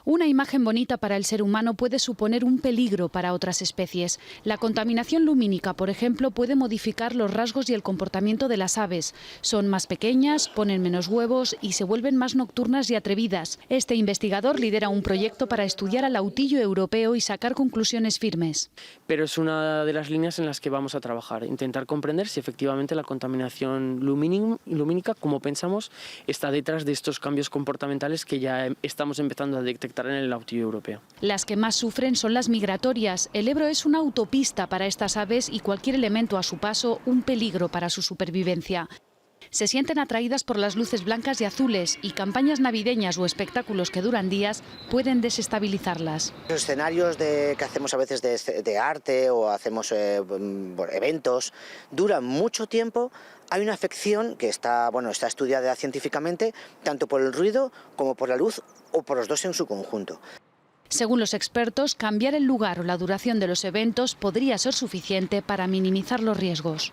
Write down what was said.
Una imagen bonita para el ser humano puede suponer un peligro para otras especies. La contaminación lumínica, por ejemplo, puede modificar los rasgos y el comportamiento de las aves. Son más pequeñas, ponen menos huevos y se vuelven más nocturnas y atrevidas. Este investigador lidera un proyecto para estudiar al autillo europeo y sacar conclusiones firmes. Pero es una de las líneas en las que vamos a trabajar, intentar comprender si efectivamente la contaminación lumínica, como pensamos, está detrás de estos cambios comportamentales que ya estamos empezando a detectar en el autillo europeo. Las que más sufren son las migratorias. El Ebro es una autopista para estas aves y cualquier elemento a su paso un peligro para su supervivencia. Se sienten atraídas por las luces blancas y azules y campañas navideñas o espectáculos que duran días pueden desestabilizarlas. Los escenarios que hacemos a veces de arte o hacemos eventos duran mucho tiempo. Hay una afección que está estudiada científicamente tanto por el ruido como por la luz o por los dos en su conjunto. Según los expertos, cambiar el lugar o la duración de los eventos podría ser suficiente para minimizar los riesgos.